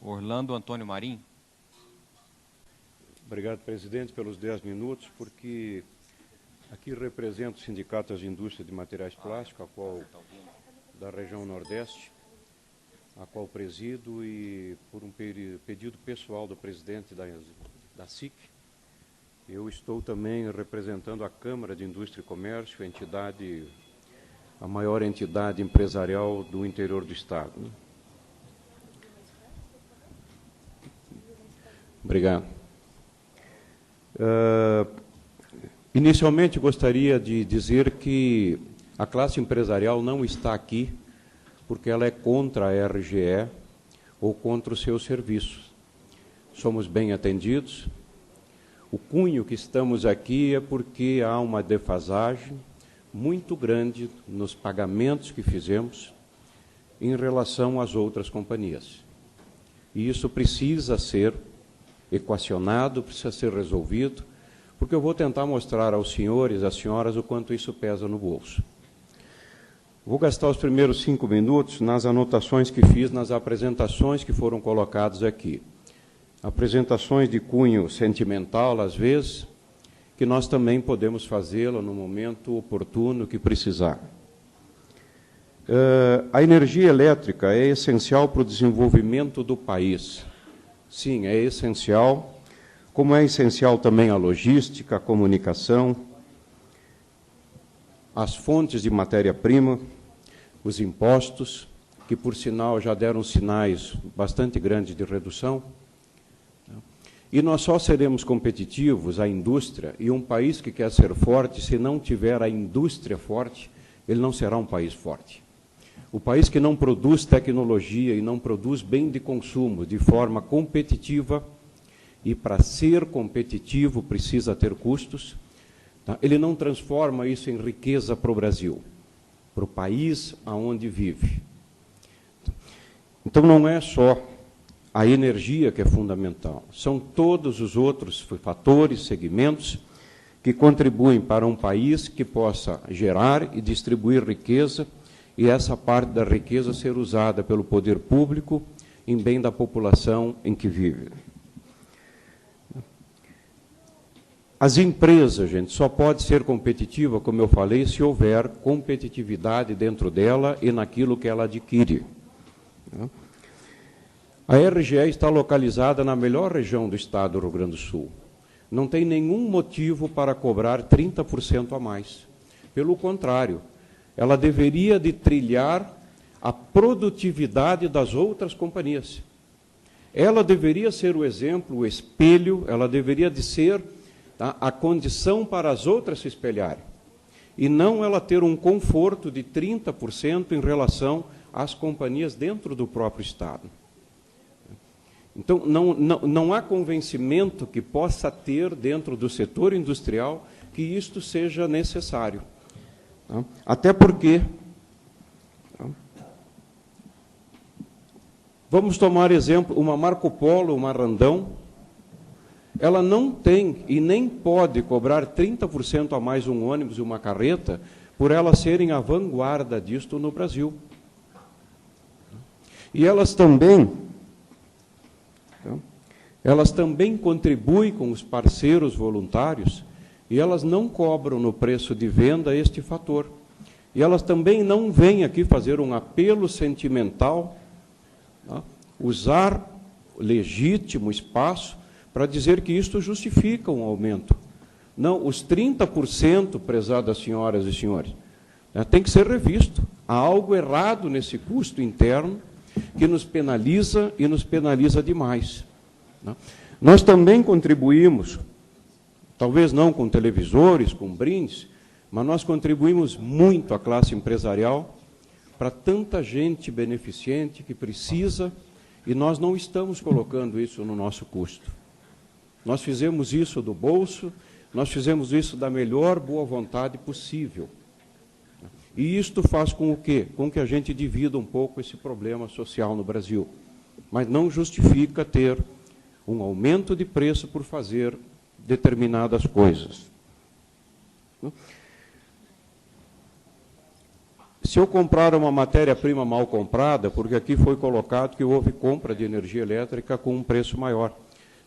Orlando Antônio Marim. Obrigado, presidente, pelos 10 minutos, porque aqui represento o Sindicato das Indústrias de Materiais Plásticos, da região Nordeste, a qual presido, e por um pedido pessoal do presidente da SIC, eu estou também representando a Câmara de Indústria e Comércio, a maior entidade empresarial do interior do Estado. Obrigado. Inicialmente, gostaria de dizer que a classe empresarial não está aqui porque ela é contra a RGE ou contra os seus serviços. Somos bem atendidos. O cunho que estamos aqui é porque há uma defasagem muito grande nos pagamentos que fizemos em relação às outras companhias. E isso precisa ser equacionado, precisa ser resolvido, porque eu vou tentar mostrar aos senhores, às senhoras, o quanto isso pesa no bolso. Vou gastar os primeiros 5 minutos nas anotações que fiz, nas apresentações que foram colocadas aqui. Apresentações de cunho sentimental, às vezes, que nós também podemos fazê-la no momento oportuno que precisar. A energia elétrica é essencial para o desenvolvimento do país. Sim, é essencial, como é essencial também a logística, a comunicação, as fontes de matéria-prima, os impostos, que, por sinal, já deram sinais bastante grandes de redução. E nós só seremos competitivos, a indústria, e um país que quer ser forte, se não tiver a indústria forte, ele não será um país forte. O país que não produz tecnologia e não produz bem de consumo de forma competitiva, e para ser competitivo precisa ter custos, tá? Ele não transforma isso em riqueza para o Brasil, para o país aonde vive. Então, não é só a energia que é fundamental, são todos os outros fatores, segmentos, que contribuem para um país que possa gerar e distribuir riqueza, e essa parte da riqueza ser usada pelo poder público em bem da população em que vive. As empresas, gente, só pode ser competitiva, como eu falei, se houver competitividade dentro dela e naquilo que ela adquire. A RGE está localizada na melhor região do estado do Rio Grande do Sul. Não tem nenhum motivo para cobrar 30% a mais. Pelo contrário, ela deveria de trilhar a produtividade das outras companhias. Ela deveria ser o exemplo, o espelho, ela deveria de ser a condição para as outras se espelharem. E não ela ter um conforto de 30% em relação às companhias dentro do próprio Estado. Então, não há convencimento que possa ter dentro do setor industrial que isto seja necessário. Até porque, vamos tomar exemplo, uma Marco Polo, uma Randão, ela não tem e nem pode cobrar 30% a mais um ônibus e uma carreta por elas serem a vanguarda disto no Brasil. E elas também contribuem com os parceiros voluntários e elas não cobram no preço de venda este fator. E elas também não vêm aqui fazer um apelo sentimental, usar legítimo espaço para dizer que isto justifica um aumento. Não, os 30%, prezadas senhoras e senhores, tem que ser revisto. Há algo errado nesse custo interno que nos penaliza e nos penaliza demais. Nós também contribuímos, talvez não com televisores, com brindes, mas nós contribuímos muito à classe empresarial para tanta gente beneficente que precisa, e nós não estamos colocando isso no nosso custo. Nós fizemos isso do bolso, nós fizemos isso da melhor boa vontade possível. E isto faz com o quê? Com que a gente divida um pouco esse problema social no Brasil. Mas não justifica ter um aumento de preço por fazer determinadas coisas. Se eu comprar uma matéria-prima mal comprada, porque aqui foi colocado que houve compra de energia elétrica com um preço maior.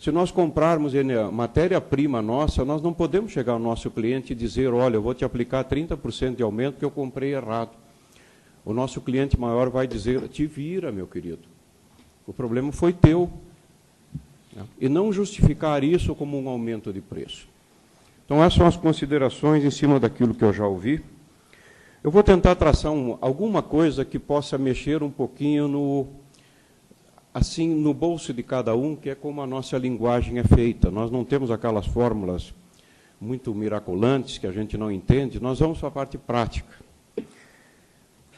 Se nós comprarmos matéria-prima nossa, nós não podemos chegar ao nosso cliente e dizer, olha, eu vou te aplicar 30% de aumento porque eu comprei errado. O nosso cliente maior vai dizer, te vira, meu querido. O problema foi teu. E não justificar isso como um aumento de preço. Então, essas são as considerações em cima daquilo que eu já ouvi. Eu vou tentar traçar alguma coisa que possa mexer um pouquinho no bolso de cada um, que é como a nossa linguagem é feita. Nós não temos aquelas fórmulas muito miraculantes que a gente não entende, nós vamos para a parte prática.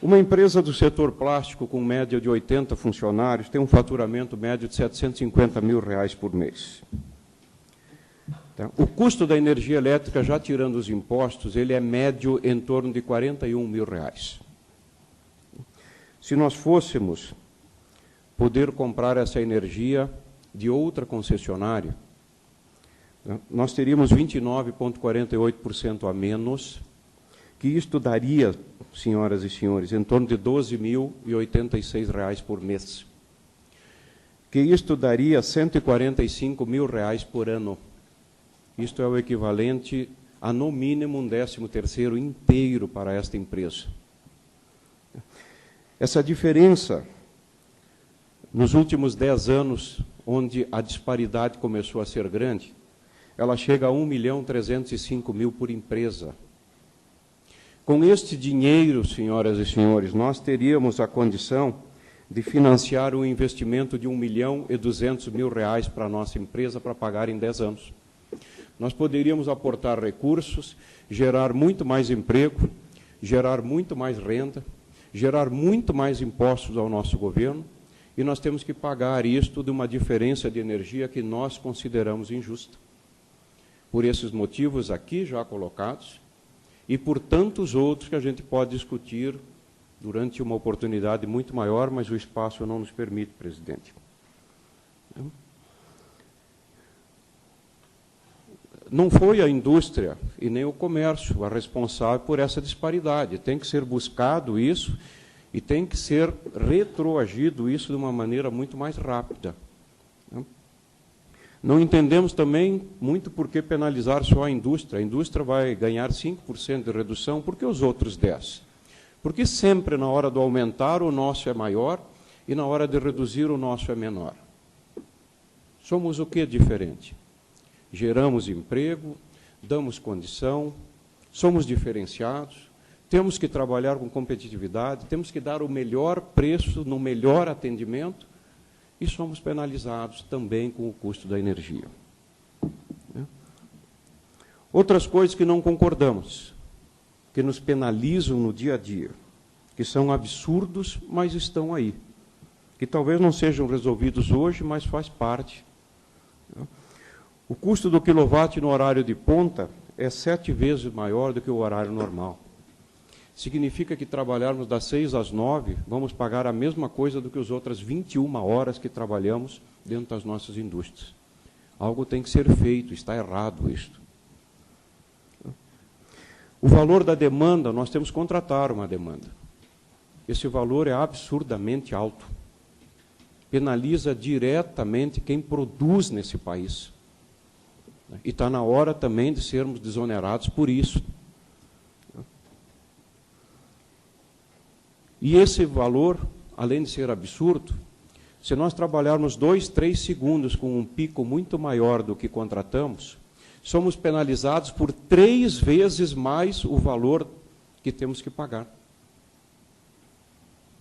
Uma empresa do setor plástico com média de 80 funcionários tem um faturamento médio de R$750 mil por mês. O custo da energia elétrica, já tirando os impostos, ele é médio em torno de R$41 mil. Se nós fôssemos poder comprar essa energia de outra concessionária, nós teríamos 29,48% a menos, que isto daria, senhoras e senhores, em torno de R$12.086 por mês. Que isto daria R$145 mil por ano. Isto é o equivalente a, no mínimo, um 13º inteiro para esta empresa. Essa diferença, nos últimos 10 anos, onde a disparidade começou a ser grande, ela chega a 1.305.000 por empresa. Com este dinheiro, senhoras e senhores, nós teríamos a condição de financiar um investimento de R$1.200.000 para a nossa empresa para pagar em 10 anos. Nós poderíamos aportar recursos, gerar muito mais emprego, gerar muito mais renda, gerar muito mais impostos ao nosso governo, e nós temos que pagar isto de uma diferença de energia que nós consideramos injusta. Por esses motivos aqui já colocados, e por tantos outros que a gente pode discutir durante uma oportunidade muito maior, mas o espaço não nos permite, presidente. Não foi a indústria e nem o comércio a responsável por essa disparidade. Tem que ser buscado isso e tem que ser retroagido isso de uma maneira muito mais rápida. Não entendemos também muito por que penalizar só a indústria. A indústria vai ganhar 5% de redução, por que os outros 10%? Porque sempre, na hora do aumentar, o nosso é maior e na hora de reduzir, o nosso é menor. Somos o que diferente? Geramos emprego, damos condição, somos diferenciados, temos que trabalhar com competitividade, temos que dar o melhor preço, no melhor atendimento, e somos penalizados também com o custo da energia. Outras coisas que não concordamos, que nos penalizam no dia a dia, que são absurdos, mas estão aí, que talvez não sejam resolvidos hoje, mas faz parte. O custo do quilowatt no horário de ponta é 7 vezes maior do que o horário normal. Significa que trabalharmos das 6 às 9, vamos pagar a mesma coisa do que as outras 21 horas que trabalhamos dentro das nossas indústrias. Algo tem que ser feito, está errado isto. O valor da demanda, nós temos que contratar uma demanda. Esse valor é absurdamente alto. Penaliza diretamente quem produz nesse país. E está na hora também de sermos desonerados por isso. E esse valor, além de ser absurdo, se nós trabalharmos 2, 3 segundos com um pico muito maior do que contratamos, somos penalizados por 3 vezes mais o valor que temos que pagar.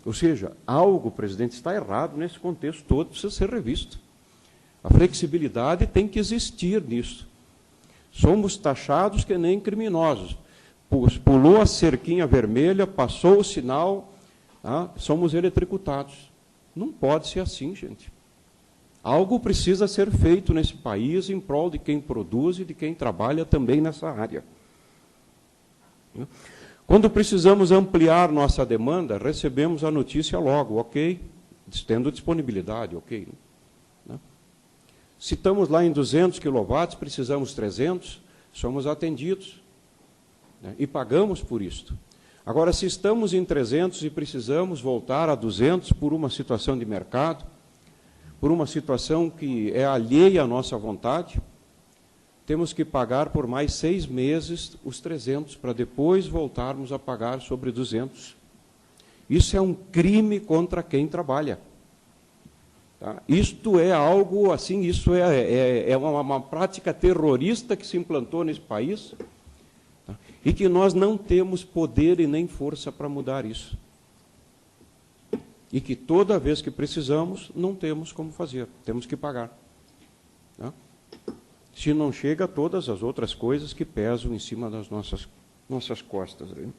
Ou seja, algo, presidente, está errado nesse contexto todo, precisa ser revisto. A flexibilidade tem que existir nisso. Somos taxados que nem criminosos. Pulou a cerquinha vermelha, passou o sinal, somos eletrocutados. Não pode ser assim, gente. Algo precisa ser feito nesse país em prol de quem produz e de quem trabalha também nessa área. Quando precisamos ampliar nossa demanda, recebemos a notícia logo, ok, tendo disponibilidade, ok. Se estamos lá em 200 kW, precisamos 300, somos atendidos, e pagamos por isto. Agora, se estamos em 300 e precisamos voltar a 200 por uma situação de mercado, por uma situação que é alheia à nossa vontade, temos que pagar por mais 6 meses os 300, para depois voltarmos a pagar sobre 200. Isso é um crime contra quem trabalha. Tá? Isto é algo assim, isso é uma prática terrorista que se implantou nesse país, tá? E que nós não temos poder e nem força para mudar isso. E que toda vez que precisamos, não temos como fazer, temos que pagar. Tá? Se não chega a todas as outras coisas que pesam em cima das nossas costas. Né?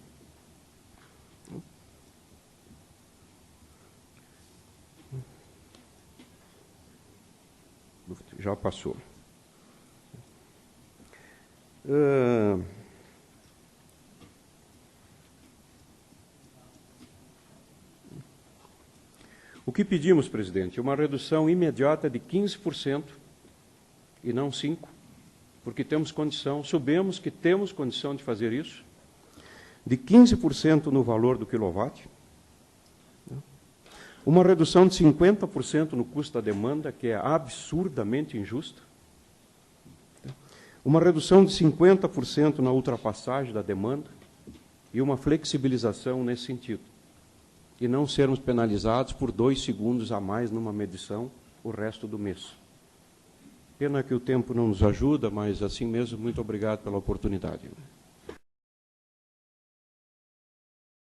Já passou. O que pedimos, presidente, é uma redução imediata de 15% e não 5%, porque temos condição, sabemos que temos condição de fazer isso, de 15% no valor do quilowatt, uma redução de 50% no custo da demanda, que é absurdamente injusta, uma redução de 50% na ultrapassagem da demanda e uma flexibilização nesse sentido. E não sermos penalizados por 2 segundos a mais numa medição o resto do mês. Pena que o tempo não nos ajuda, mas assim mesmo, muito obrigado pela oportunidade.